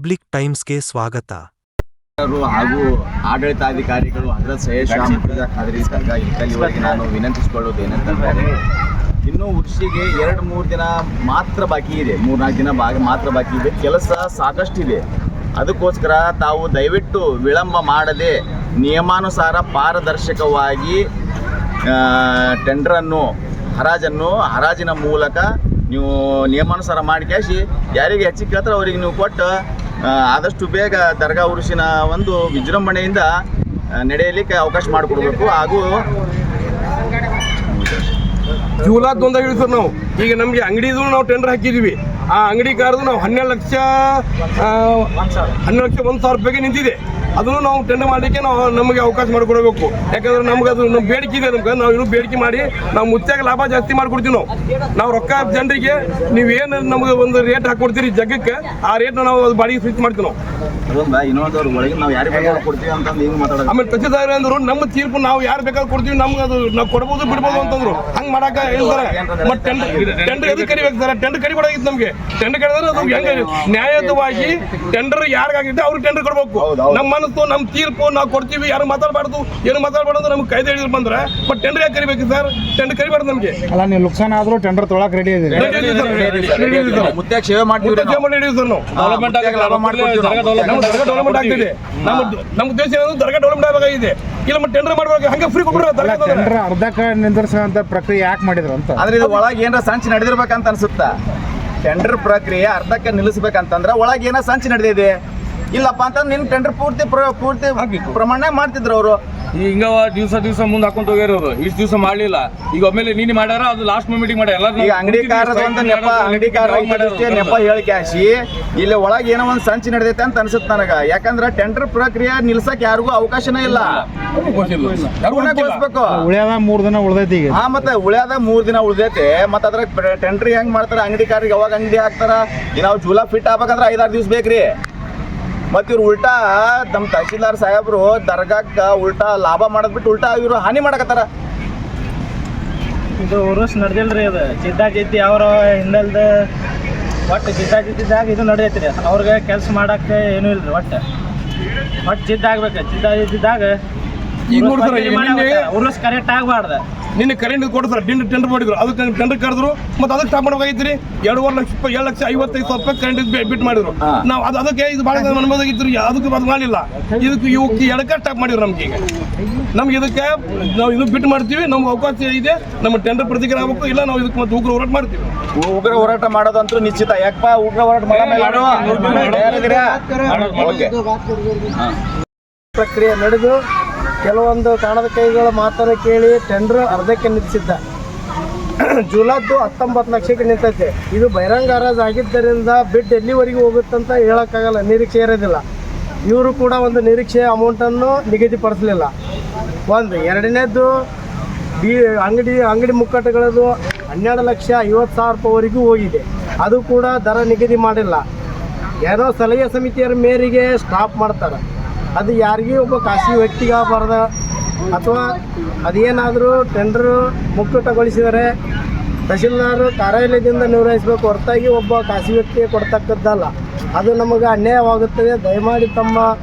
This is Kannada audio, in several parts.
ಪಬ್ಲಿಕ್ ಟೈಮ್ಸ್ಗೆ ಸ್ವಾಗತ. ಹಾಗೂ ಆಡಳಿತಾಧಿಕಾರಿಗಳು ಹಜರತ್ ಸೈಯದ್ ಶಾ ಮುರ್ತಜಾ ಖಾದ್ರಿ ದರ್ಗಾ ಇಲ್ಲಿವರೆಗೆ ನಾನು ವಿನಂತಿಸಿಕೊಳ್ಳುವುದೇನೆಂತಂದರೆ, ಇನ್ನೂ ಉರ್ಷಿಗೆ 2-3 ದಿನ ಮಾತ್ರ ಬಾಕಿ ಇದೆ, 3-4 ದಿನ ಮಾತ್ರ ಬಾಕಿ ಇದೆ. ಕೆಲಸ ಸಾಕಷ್ಟಿದೆ. ಅದಕ್ಕೋಸ್ಕರ ತಾವು ದಯವಿಟ್ಟು ವಿಳಂಬ ಮಾಡದೆ ನಿಯಮಾನುಸಾರ ಪಾರದರ್ಶಕವಾಗಿ ಟೆಂಡರನ್ನು ಹರಾಜಿನ ಮೂಲಕ ನೀವು ನಿಯಮಾನುಸಾರ ಮಾಡಿ ಕ್ಯಾಶಿ ಯಾರಿಗೆ ಹೆಚ್ಚಿಗೆ ಕೇಳ್ತಾರೆ ಅವರಿಗೆ ನೀವು ಕೊಟ್ಟು ಆದಷ್ಟು ಬೇಗ ದರ್ಗಾ ಉರುಸಿನ ಒಂದು ವಿಜೃಂಭಣೆಯಿಂದ ನಡೆಯಲಿಕ್ಕೆ ಅವಕಾಶ ಮಾಡಿಕೊಡ್ಬೇಕು. ಹಾಗೂ ಜೂಲಾದ ಒಂದಾಗ ಹೇಳಿ ಸರ್, ನಾವು ಈಗ ನಮಗೆ ಅಂಗಡಿದು ನಾವು ಟೆಂಡರ್ ಹಾಕಿದ್ದೀವಿ. ಆ ಅಂಗಡಿಗಾರದು ನಾವು 12 ಲಕ್ಷ 1,000 ರೂಪಾಯಿಗೆ ನಿಂತಿದೆ. ಅದನ್ನು ನಾವು ಟೆಂಡರ್ ಮಾಡಲಿಕ್ಕೆ ನಮಗೆ ಅವಕಾಶ ಮಾಡಿಕೊಡಬೇಕು. ಯಾಕಂದ್ರೆ ನಮ್ಗೆ ಅದು ನಮ್ಮ ಬೇಡಿಕೆ ಇದೆ. ನಾವು ಇನ್ನೂ ಬೇಡಿಕೆ ಮಾಡಿ ನಾವು ಮುಚ್ಚಾಗ ಲಾಭ ಜಾಸ್ತಿ ಮಾಡಿಕೊಡ್ತೀವಿ. ನಾವು ರೊಕ್ಕ ಜನರಿಗೆ ನೀವೇನು ನಮ್ಗೆ ಒಂದು ರೇಟ್ ಹಾಕೊಡ್ತೀರಿ ಜಗಕ್ಕೆ, ಆ ರೇಟ್ನ ನಾವು ಅದು ಬಾಡಿಗೆ ಸ್ವಿಚ್ ಮಾಡ್ತೀವಿ. ಆಮೇಲೆ ತಹಸೀಲ್ದಾರ್ ಅಂದ್ರು ನಮ್ಮ ತೀರ್ಪು ನಾವು ಯಾರು ಬೇಕಾದ್ರೂ ಕೊಡ್ತೀವಿ, ನಮ್ಗೆ ಅದು ನಾವು ಕೊಡ್ಬೋದು ಬಿಡ್ಬೋದು ಅಂತಂದ್ರು. ಹಂಗೆ ಮಾಡಕ್ಕೆ ಹೇಳ್ತಾರೆ. ಮತ್ತೆ ಟೆಂಡರ್ ಎದಕ್ಕೆ ಕರಿಬೇಕು ಸರ್? ಟೆಂಡರ್ ಕರಿಬೋದಾಗಿತ್ತು ನಮಗೆ. ಟೆಂಡರ್ ಕರೆದ್ರೆ ಅದು ಹೆಂಗೆ ನ್ಯಾಯಯುತವಾಗಿ ಟೆಂಡರ್ ಯಾರಿಗಾಗಿದ್ದೆ ಅವ್ರಿಗೆ ಟೆಂಡರ್ ಕೊಡ್ಬೇಕು. ನಮ್ಮ ಮನಸ್ಸು ನಮ್ಮ ತೀರ್ಪು ನಾವು ಕೊಡ್ತೀವಿ. ಯಾರು ಮಾತಾಡಬಾರ್ದು, ಏನು ಮಾತಾಡಬಾರ್ದು ನಮ್ಗೆ ಕಾಯ್ದೆ ಹಿಡಿದು ಬಂದ್ರೆ ಮತ್ತೆ ಟೆಂಡರ್ ಯಾಕೆ ಕರಿಬೇಕು ಸರ್? ಟೆಂಡರ್ ಕರಿಬಾರ್ದು ನಮಗೆ. ಅಲ್ಲ, ನೀವು ಲುಕ್ಸಾನ್ ಆದ್ರೂ ಟೆಂಡರ್ ತೊಳಕ್ ರೆಡಿ ಇದೆ. ಮುತ್ಯಾಗ ಸೇವೆ ಮಾಡ್ತೀವಿ ಸರ್. ಡೆವಲಪ್ಮೆಂಟ್ ಆಗ್ತಿದೆ. ನಮ್ಮ ಉದ್ದೇಶ ಏನಂದ್ರೆ ದರ್ಗಾ ಡೆವಲಪ್ಮೆಂಟ್ ಆಗಬೇಕಾಗಿದೆ. ಇಲ್ಲ ಮತ್ತೆ ಟೆಂಡರ್ ಮಾಡ್ಬೇಕು. ಹಂಗೆ ಫ್ರೀ ಕೊಡ್ಬಿಡ್ರೆ ಟೆಂಡರ್ ಅರ್ಧಕ್ಕೆ ನಿಂದಿರಿಸುವಂತ ಪ್ರಕ್ರಿಯೆ ಯಾಕೆ ಮಾಡಿದ್ರು ಅಂತ. ಆದ್ರೆ ಇದು ಒಳಗೆ ಏನಾರ ಸಂಚು ನಡೆದಿರ್ಬೇಕಂತ ಅನ್ಸುತ್ತಾ? ಟೆಂಡರ್ ಪ್ರಕ್ರಿಯೆ ಅರ್ಧಕ್ಕೆ ನಿಲ್ಲಿಸ್ಬೇಕಂತಂದ್ರೆ ಒಳಗೆ ಏನೋ ಸಂಚು ನಡೆದಿದೆ. ಇಲ್ಲಪ್ಪ ಅಂತಂದ್ರೆ ನಿನ್ನ ಟೆಂಡರ್ ಪೂರ್ತಿ ಪ್ರಮಾಣ ಮಾಡ್ತಿದ್ರು ಅವರು. ಹಿಂಗ ದಿವಸ ಮುಂದೆ ಹಾಕೊಂಡು ಹೋಗ್ಯಾರ ಅವರು. ಇಷ್ಟು ದಿವಸ ಮಾಡ್ಲಿಲ್ಲ. ಈಗ ಒಮ್ಮೆಲೆ ನೀನು ಮಾಡ್ಯಾರ, ಅದು ಲಾಸ್ಟ್ ಮೂಮೆಂಟಿಗೆ ಮಾಡ್ಯಾರ ಎಲ್ಲ. ಈಗ ಅಂಗಡಿಕಾರ ನೆಪ ಹೇಳಿಕೆ ಹಾಸಿ ಇಲ್ಲಿ ಒಳಗೆ ಏನೋ ಒಂದು ಸಂಚು ನಡೆದೈತೆ ಅಂತ ಅನ್ಸುತ್ತೆ ನನಗೆ. ಯಾಕಂದ್ರೆ ಟೆಂಡರ್ ಪ್ರಕ್ರಿಯೆ ನಿಲ್ಸಕ್ ಯಾರಿಗೂ ಅವಕಾಶನೇ ಇಲ್ಲ. ಉಳಿಯಾದ 3 ದಿನ ಉಳ್ದೈತಿ ಈಗ. ಮತ್ತೆ ಉಳಿಯಾದ 3 ದಿನ ಉಳ್ದೈತೆ. ಮತ್ತೆ ಅದ್ರ ಟೆಂಡರ್ ಹೆಂಗ್ ಮಾಡ್ತಾರ? ಅಂಗಡಿಕಾರಿಗೆ ಯಾವಾಗ ಅಂಗಡಿ ಹಾಕ್ತಾರ? ನಾವು ಜೂಲ ಫಿಟ್ ಆಗ್ಬೇಕಂದ್ರೆ 5-6 ದಿವಸ ಬೇಕ್ರಿ. ಮತ್ತು ಇವ್ರು ಉಲ್ಟಾ ನಮ್ಮ ತಹಸೀಲ್ದಾರ್ ಸಾಹೇಬರು ದರ್ಗಾಕ್ಕೆ ಉಲ್ಟಾ ಲಾಭ ಮಾಡೋದ್ಬಿಟ್ಟು ಉಲ್ಟಾ ಇವರು ಹಾನಿ ಮಾಡಕತ್ತಾರ. ಇದು ಉರುಸ್ ನಡೆದಿಲ್ರಿ. ಅದು ಜಿದ್ದಿ ಅವ್ರ ಹಿಂದಲ್ದ ಒಟ್ಟು ಜಿದ್ದಾಗ ಇದು ನಡೆದೈತ್ರಿ. ಅವ್ರಿಗೆ ಕೆಲಸ ಮಾಡಕ್ಕೆ ಏನೂ ಇಲ್ರಿ. ಒಟ್ಟು ಜಿದ್ದಾಗ್ಬೇಕು. ಜಿದ್ದಾಗ ಈಗ ನೋಡ್ತಾರೆ ಉರುಸ್ ಕರೆಕ್ಟ್ ಆಗಬಾರ್ದು. ನಿನ್ನೆ ಕರೆಂಟ್ ಕೊಡ್ತಾರೆ. ಟೆಂಡರ್ ಮಾಡಿದ್ರು, ಅದಕ್ಕೆ ಟೆಂಡರ್ ಕರೆದ್ರು. ಮತ್ತೆ ಅದಕ್ಕೆ ಸ್ಟಾಪ್ ಮಾಡ್ಬೇಕಾಗಿತ್ತು. 2,55,000 ರೂಪಾಯಿ ಕರೆಂಟ್ ಬಿಟ್ಟು ಮಾಡಿದ್ರು. ನಾವು ಅದಕ್ಕೆ ಇದು ಭಾಳ ಅನುಭವದಾಗಿತ್ತು. ಅದಕ್ಕೆ ಅದು ಮಾಡಲಿಲ್ಲ. ಇವಕ್ಕೆ ಎಡಕ್ಕೆ ಸ್ಟಾಪ್ ಮಾಡಿದ್ರು. ನಮ್ಗೆ ಇದಕ್ಕೆ ನಾವು ಇದು ಬಿಟ್ಟು ಮಾಡ್ತೀವಿ. ನಮ್ಗೆ ಅವಕಾಶ ಇದೆ. ನಮ್ಮ ಟೆಂಡರ್ ಪ್ರತಿಕ್ರಿಯೆ ಆಗಬೇಕು. ಇಲ್ಲ ನಾವು ಇದಕ್ಕೆ ಮತ್ತೆ ಉಗ್ರ ಹೋರಾಟ ಮಾಡ್ತೀವಿ. ಉಗ್ರ ಹೋರಾಟ ಮಾಡೋದಂತೂ ನಿಶ್ಚಿತ. ಯಾಕಪ್ಪ ಉಗ್ರ ಹೋರಾಟ ಪ್ರಕ್ರಿಯೆ ನಡೆದು ಕೆಲವೊಂದು ಕಾಣದ ಕೈಗಳ ಮಾತನ್ನು ಕೇಳಿ ಟೆಂಡರ್ ಅರ್ಧಕ್ಕೆ ನಿಲ್ಲಿಸಿದ್ದ. ಜೂಲಾದ್ದು 19 ಲಕ್ಷಕ್ಕೆ ನಿಂತೈತೆ. ಇದು ಬಹಿರಂಗ ಹರಾಜು ಆಗಿದ್ದರಿಂದ ಬಿಡ್ ಎಲ್ಲಿವರೆಗೂ ಹೋಗುತ್ತಂತ ಹೇಳೋಕ್ಕಾಗಲ್ಲ. ನಿರೀಕ್ಷೆ ಇರೋದಿಲ್ಲ. ಇವರು ಕೂಡ ಒಂದು ನಿರೀಕ್ಷೆಯ ಅಮೌಂಟನ್ನು ನಿಗದಿಪಡಿಸಲಿಲ್ಲ. ಎರಡನೇದ್ದು ಅಂಗಡಿ ಮುಕ್ಕಟ್ಟುಗಳದು 12,50,000 ರೂಪಾಯಿವರೆಗೂ ಹೋಗಿದೆ. ಅದು ಕೂಡ ದರ ನಿಗದಿ ಮಾಡಿಲ್ಲ. ಏನೋ ಸಲಹೆ ಸಮಿತಿಯರ ಮೇರೆಗೆ ಸ್ಟಾಪ್ ಮಾಡ್ತಾರೆ. ಅದು ಯಾರಿಗೂ ಒಬ್ಬ ಖಾಸಗಿ ವ್ಯಕ್ತಿಗೆ ಆಗಬಾರ್ದ, ಅಥವಾ ಅದೇನಾದರೂ ಟೆಂಡರ್ ಮುಕ್ಕುಟಗೊಳಿಸಿದರೆ ತಹಸೀಲ್ದಾರ್ ಕಾರ್ಯಾಲಯದಿಂದ ನಿರ್ವಹಿಸಬೇಕು ಹೊರತಾಗಿ ಒಬ್ಬ ಖಾಸಗಿ ವ್ಯಕ್ತಿಗೆ ಕೊಡ್ತಕ್ಕದ್ದಲ್ಲ. ಅದು ನಮಗೆ ಅನ್ಯಾಯವಾಗುತ್ತದೆ. ದಯಮಾಡಿ ತಮ್ಮ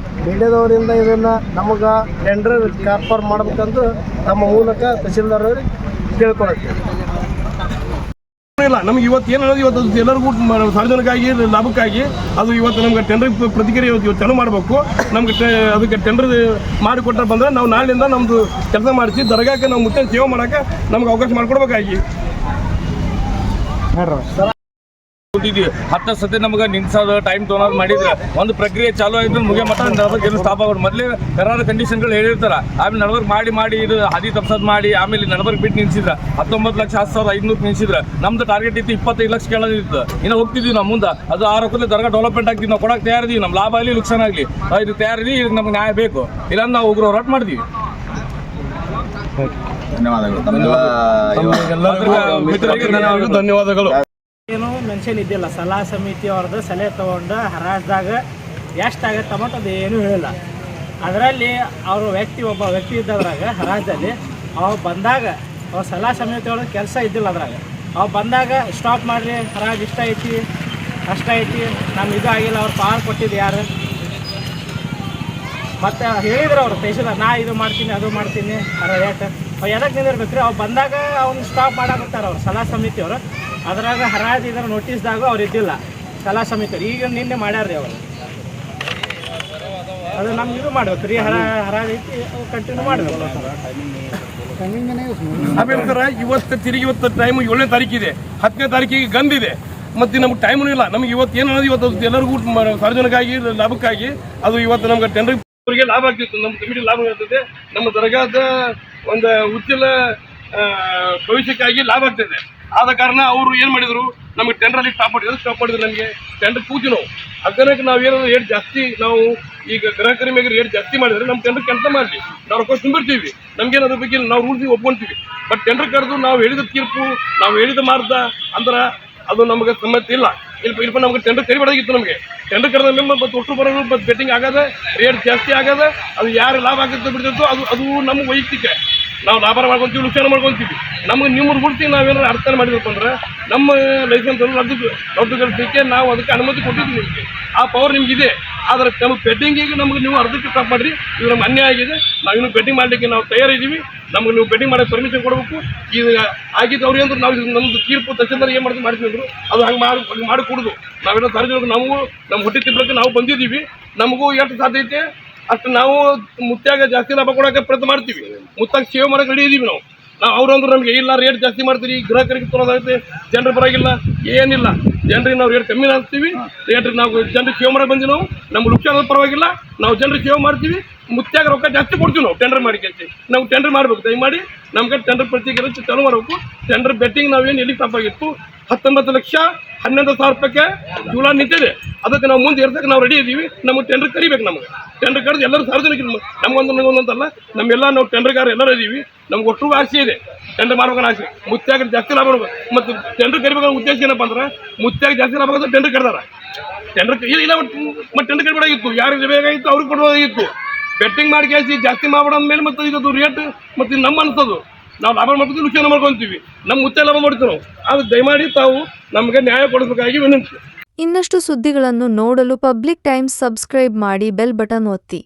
ಮೀಡಿಯಾದವರಿಂದ ಇದನ್ನು ನಮಗೆ ಟೆಂಡರ್ ಕನ್ಫರ್ಮ್ ಮಾಡಬೇಕಂತ ನಮ್ಮ ಮೂಲಕ ತಹಸೀಲ್ದಾರ್ ಅವ್ರಿಗೆ ಕೇಳ್ಕೊಳ್ತೀವಿ. ಇಲ್ಲ ನಮ್ಗೆ ಇವತ್ತು ಏನು ಅನ್ನೋದು, ಇವತ್ತು ಎಲ್ಲರಿಗೂ ಸಾರ್ವಜನಿಕವಾಗಿ ಲಾಭಕ್ಕಾಗಿ ಅದು ಇವತ್ತು ನಮ್ಗೆ ಟೆಂಡರ್ ಪ್ರತಿಕ್ರಿಯೆ ಇವತ್ತು ಚಾಲೂ ಮಾಡಬೇಕು. ನಮ್ಗೆ ಅದಕ್ಕೆ ಟೆಂಡರ್ ಮಾಡಿಕೊಟ್ಟ ಬಂದರೆ ನಾವು ನಾಳಿನಿಂದ ನಮ್ಮದು ಕೆಲಸ ಮಾಡಿಸಿ ದರ್ಗಾಕ್ಕೆ ನಾವು ಮುತ್ತೆ ಸೇವೆ ಮಾಡೋಕ್ಕೆ ನಮ್ಗೆ ಅವಕಾಶ ಮಾಡಿಕೊಡ್ಬೇಕಾಗಿ 10 ಸತಿ ನಮಗೆ ನಿಲ್ಸೋದು ಟೈಮ್ ತೊಗೊಳೋದು ಮಾಡಿದ್ರೆ ಒಂದು ಪ್ರಕ್ರಿಯೆ ಚಾಲೂ ಆಗಿದ್ರೆ ಮುಗಿಯ ಮಟ್ಟ ನಡವರ್ಕ್ ಸ್ಟಾಪ್ ಆಗೋದು. ಮೊದಲೇ ಕರಾರ ಕಂಡೀಷನ್ಗಳು ಹೇಳಿರ್ತಾರೆ. ಆಮೇಲೆ ನಡವರ್ಕ್ ಮಾಡಿ ಇದು ಹಾದಿ ತಪ್ಸೋದು ಮಾಡಿ ಆಮೇಲೆ ನಡವರ್ಕ್ ಬಿಟ್ಟು ನಿಲ್ಸಿದ್ರೆ 19,10,500 ನಿಲ್ಸಿದ್ರೆ ನಮ್ದು ಟಾರ್ಗೆಟ್ ಇತ್ತು 25 ಲಕ್ಷ ಕೇಳೋದಿತ್ತು. ಇನ್ನು ಹೋಗ್ತಿದ್ವಿ ನಾವು ಮುಂದೆ. ಅದು 6 ವರ್ಷದಲ್ಲಿ ದರ್ಗಾ ಡೆವಲಪ್ಮೆಂಟ್ ಆಗ್ತೀವಿ. ನಾವು ಕೊಡೋಕೆ ತಯಾರಿದ್ದೀವಿ. ನಮ್ಮ ಲಾಭ ಆಗಲಿ ಲುಕ್ಸಾನ್ ಆಗಲಿ ಇದು ತಯಾರಿದ್ದೀವಿ. ಇದಕ್ಕೆ ನಮ್ಗೆ ನ್ಯಾಯ ಬೇಕು. ಇಲ್ಲ ನಾವು ಉಗ್ರ ಹೋರಾಟ ಮಾಡ್ತೀವಿ. ಧನ್ಯವಾದಗಳು. ಏನು ಮೆನ್ಷನ್ ಇದ್ದಿಲ್ಲ. ಸಲಹಾ ಸಮಿತಿ ಅವ್ರದ್ದು ಸಲಹೆ ತೊಗೊಂಡು ಹರಾಜ್ದಾಗ ಎಷ್ಟಾಗತ್ತೆ ಅಮೌಂಟ್ ಅದು ಏನೂ ಹೇಳಿಲ್ಲ. ಅದರಲ್ಲಿ ಒಬ್ಬ ವ್ಯಕ್ತಿ ಇದ್ದದ್ರಾಗ ಹರಾಜಲ್ಲಿ ಅವು ಬಂದಾಗ ಅವ್ರ ಸಲಹಾ ಸಮಿತಿ ಒಳಗೆ ಕೆಲಸ ಇದ್ದಿಲ್ಲ. ಅದ್ರಾಗ ಅವು ಬಂದಾಗ ಸ್ಟಾಪ್ ಮಾಡಿರಿ, ಹರಾಜು ಇಷ್ಟ ಐತಿ ಅಷ್ಟ ಐತಿ. ನಮ್ಮ ಇದು ಆಗಿಲ್ಲ, ಅವ್ರು ಪವರ್ ಕೊಟ್ಟಿದ್ದು ಯಾರು? ಮತ್ತು ಹೇಳಿದ್ರು ಅವರು ದೇಶದ ನಾ ಇದು ಮಾಡ್ತೀನಿ ಅದು ಮಾಡ್ತೀನಿ ರೇಟ್ ಅವು ಎದಕ್ಕೆ ನಿಂದಿರ್ಬೇಕು ರೀ? ಅವ್ರು ಬಂದಾಗ ಅವ್ನು ಸ್ಟಾಪ್ ಮಾಡಾಕತ್ತಾರೆ ಅವ್ರು ಸಲಹಾ ಸಮಿತಿಯವರು. ಅದ್ರಾಗ ಹರಾಜು ಇದರ ನೋಟಿಸ್ದಾಗ ಅವ್ರು ಇದ್ದಿಲ್ಲ ಸಲಹಾ ಸಮಿತಿಯವ್ರು. ಈಗ ನಿನ್ನೆ ಮಾಡ್ಯಾರ ರೀ ಅವರು. ಅದು ನಮ್ಗೆ ಇದು ಮಾಡ್ಬೇಕು ರೀ, ಹರಾಜು ಐತಿ ಕಂಟಿನ್ಯೂ ಮಾಡಬೇಕು. ಆಮೇಲೆ ಸರ ಇವತ್ತು ತಿರುಗಿ ಇವತ್ತು ಟೈಮ್ 7ನೇ ತಾರೀಕಿದೆ, 10ನೇ ತಾರೀಕಿಗೆ ಗಂದಿದೆ. ಮತ್ತು ನಮ್ಗೆ ಟೈಮೂ ಇಲ್ಲ. ನಮ್ಗೆ ಇವತ್ತು ಏನು ಅನ್ನೋದು ಇವತ್ತು ಎಲ್ಲರಿಗೂ ಸಾರ್ವಜನಿಕಾಗಿ ಲಾಭಕ್ಕಾಗಿ ಅದು ಇವತ್ತು ನಮ್ಗೆ ಟೆಂಡರ್ ಅವರಿಗೆ ಲಾಭ ಆಗ್ತಿತ್ತು, ನಮ್ಮ ಕಮಿಟಿ ಲಾಭ ಆಗ್ತದೆ, ನಮ್ಮ ದರ್ಗಾದ ಒಂದು ಉಜ್ವಲ ಭವಿಷ್ಯಕ್ಕಾಗಿ ಲಾಭ ಆಗ್ತದೆ. ಆದ ಕಾರಣ ಅವರು ಏನು ಮಾಡಿದರು, ನಮಗೆ ಟೆಂಡರಲ್ಲಿ ಸ್ಟಾಪ್ ಮಾಡಿದ್ರು ನಮಗೆ ಟೆಂಡರ್ ಕೂತಿ ನಾವು ಅದಕ್ಕೆ ನಾವೇನು ರೇಟ್ ಜಾಸ್ತಿ ನಾವು ಈಗ ಗ್ರಾಹಕರ ಮೇಲೆ ರೇಟ್ ಜಾಸ್ತಿ ಮಾಡಿದ್ರೆ ನಮ್ಮ ಟೆಂಡರ್ ಕೆಲಸ ಮಾಡಲಿ, ನಾವು ರೊಕ್ಕ ತುಂಬಿರ್ತೀವಿ, ನಮ್ಗೇನು ಅದ್ರ ಬಗ್ಗೆ ನಾವು ರೂಲ್ಸಿಗೆ ಒಪ್ಕೊಂತೀವಿ. ಬಟ್ ಟೆಂಡರ್ ಕರೆದು ನಾವು ಹೇಳಿದ ತೀರ್ಪು ನಾವು ಹೇಳಿದ ಮಾರ್ದ ಅಂದ್ರೆ ಅದು ನಮಗೆ ಸಮ್ಮತಿ ಇಲ್ಲ. ಇಲ್ಲಿ ನಮ್ಗೆ ಟೆಂಡರ್ ಕರಿಬಾರ್ದಾಗಿತ್ತು. ನಮಗೆ ಟೆಂಡರ್ ಕರೆದ ಮೇಲೆ ಮತ್ತು ಒಟ್ಟು ಬರೋದು ಮತ್ತು ಬೆಟ್ಟಿಂಗ್ ಆಗದ, ರೇಟ್ ಜಾಸ್ತಿ ಆಗದ, ಅದು ಯಾರು ಲಾಭ ಆಗುತ್ತೆ ಬಿಡ್ತಿತ್ತು ಅದು ನಮ್ಮ ವೈಯಕ್ತಿಕ. ನಾವು ಲಾಭ ಮಾಡ್ಕೊತೀವಿ, ನುಕ್ಸಾನ ಮಾಡ್ಕೊತೀವಿ. ನಮ್ಗೆ ನಿಮ್ಮ ರೂಲ್ಸಿಗೆ ನಾವೇನಾದ್ರು ಅರ್ಥ ಮಾಡಿದ್ರಪ್ಪ ಅಂದ್ರೆ ನಮ್ಮ ಲೈಸೆನ್ಸ್ ರದ್ದುಗೊಳಿಸಲಿಕ್ಕೆ ನಾವು ಅದಕ್ಕೆ ಅನುಮತಿ ಕೊಟ್ಟಿದ್ವಿ. ನಿಮಗೆ ಆ ಪವರ್ ನಿಮಗಿದೆ. ಆದರೆ ನಮಗೆ ಬೆಟ್ಟಿಂಗಿಗೆ ನಮ್ಗೆ ನೀವು ಅರ್ಧಕ್ಕೆ ಸ್ಟಾಪ್ ಮಾಡಿರಿ, ಇದು ನಮ್ಗೆ ಅನ್ಯಾಯ ಆಗಿದೆ. ನಾವಿನ್ನು ಬೆಟ್ಟಿಂಗ್ ಮಾಡಲಿಕ್ಕೆ ನಾವು ತಯಾರಿದ್ದೀವಿ. ನಮ್ಗೆ ನೀವು ಬೆಟ್ಟಿಂಗ್ ಮಾಡೋಕ್ಕೆ ಪರ್ಮಿಷನ್ ಕೊಡಬೇಕು. ಈಗ ಆಗಿದ್ದು ಅವ್ರು ಅಂದ್ರೆ ನಾವು ನಮ್ಮದು ತೀರ್ಪು ತಹಸೀಲ್ದಾರ್ ಏನು ಮಾಡ್ತೀವಿ ಅಂದರು ಅದು ಹಂಗೆ ಮಾಡಿಕೊಡುದು. ನಾವೆಲ್ಲ ಸಾರ್ವಜನಿಕರು ನಮಗೂ ನಮ್ಮ ಹೊಟ್ಟೆ ತಿನ್ನಕ್ಕೆ ನಾವು ಬಂದಿದ್ದೀವಿ. ನಮಗೂ ಎಷ್ಟು ಸಾಧ್ಯ ಐತೆ ಅಷ್ಟು ನಾವು ಮುತ್ಯಾಗ ಜಾಸ್ತಿ ಲಾಭ ಕೊಡೋಕೆ ಪ್ರಯತ್ನ ಮಾಡ್ತೀವಿ. ಮುತ್ತಾಗ ಸೇವೆ ಮಾಡೋಕೆ ರೆಡಿ ಇದ್ದೀವಿ ನಾವು. ಅವ್ರಂದ್ರೆ ನಮಗೆ ಇಲ್ಲ ರೇಟ್ ಜಾಸ್ತಿ ಮಾಡ್ತೀರಿ, ಗ್ರಾಹಕರಿಗೆ ತೊಗೊಳೋದಾಗುತ್ತೆ, ಜನರ ಪರವಾಗಿಲ್ಲ, ಏನಿಲ್ಲ. ಜನರಿಗೆ ನಾವು ರೇಟ್ ಕಮ್ಮಿ ಹಾಕ್ತೀವಿ, ರೇಟ್ ನಾವು ಜನರಿಗೆ ಸೇವೆ ಮಾಡೋಕೆ ಬಂದು ನಾವು ನಮ್ಗೆ ನುಕ್ಸಾನ ಪರವಾಗಿಲ್ಲ, ನಾವು ಜನರಿಗೆ ಸೇವೆ ಮಾಡ್ತೀವಿ. ಮುತ್ಯಾಗ ರೊಕ್ಕ ಜಾಸ್ತಿ ಕೊಡ್ತೀವಿ ನಾವು ಟೆಂಡರ್ ಮಾಡಿ ಕೆಲಸ. ನಾವು ಟೆಂಡರ್ ಮಾಡಬೇಕು, ದಯಮಾಡಿ ನಮ್ಗೆ ಟೆಂಡರ್ ಪ್ರತಿಕ್ರಿಯೆ ಚಾಲೂ ಮಾಡಬೇಕು. ಟೆಂಡರ್ ಬೆಟ್ಟಿಂಗ್ ನಾವೇನು ಎಲ್ಲಿ ತಪ್ಪಾಗಿತ್ತು 19,11,000 ರೂಪಾಯಿಗೆ ಜೂಲ ನಿಂತಿದೆ. ಅದಕ್ಕೆ ನಾವು ಮುಂದೆ ಇರ್ತಕ್ಕೆ ನಾವು ರೆಡಿ ಇದ್ದೀವಿ. ನಮಗೆ ಟೆಂಡರ್ ಕರಿಬೇಕು. ನಮಗೆ ಟೆಂಡರ್ ಕರೆದು ಎಲ್ಲರೂ ಸಾರ್ವಜನಿಕರು ನಮಗೊಂದಲ್ಲ ನಮ್ಮೆಲ್ಲ ನಾವು ಟೆಂಡರ್ಗಾರ ಎಲ್ಲರೂ ಇದ್ದೀವಿ. ನಮ್ಗೆ ಒಟ್ಟು ಆಸೆ ಇದೆ ಟೆಂಡರ್ ಮಾಡ್ಬೇಕನ್ನ ಆಸೆ. ಮುತ್ಯಾಗ ಜಾಸ್ತಿ ಲಾಭ ಮಾಡ್ಬೇಕು. ಮತ್ತು ಟೆಂಡರ್ ಕರಿಬೇಕನ್ನೋ ಉದ್ದೇಶ ಏನಪ್ಪ ಅಂದ್ರೆ ಮುತ್ಯಾಗ ಜಾಸ್ತಿ ಲಾಭ ಆಗೋದು ಟೆಂಡರ್ ಕರೆದಾರ. ಟೆಂಡರ್ ಇಲ್ಲ ಮತ್ತು ಟೆಂಡರ್ ಕರಿಬೇಕಾಗಿತ್ತು, ಯಾರಿಗೆ ಬೇಕಾಗಿತ್ತು ಅವ್ರಿಗೆ ಕೊಡಬೇಕಾಗಿತ್ತು. ಬೆಟ್ಟಿಂಗ್ ಮಾಡಿ ಕೇಳಿಸಿ ಜಾಸ್ತಿ ಮಾಡ್ಬೇಡ ಅಂದಮೇಲೆ ಮತ್ತು ಇದು ರೇಟ್ ಮತ್ತು ನಮ್ಮ ಅನ್ಸೋದು ನಾವು ಲಾಭ ಮಾಡ್ತೀವಿ, ನುಕ್ಸಾನ ಮಾಡ್ಕೊತೀವಿ. ನಮ್ಮ ಮುತ್ತೆ ಲಾಭ ಮಾಡ್ತೀವಿ ನಾವು. ಅದು ದಯಮಾಡಿ ತಾವು ನಮಗೆ ನ್ಯಾಯ ಕೊಡಿಸಬೇಕಾಗಿ ವಿನಂತಿ. ಇನ್ನಷ್ಟು ಸುದ್ದಿಗಳನ್ನು ನೋಡಲು ಪಬ್ಲಿಕ್ ಟೈಮ್ಸ್ ಸಬ್ಸ್ಕ್ರೈಬ್ ಮಾಡಿ, ಬೆಲ್ ಬಟನ್ ಒತ್ತಿ.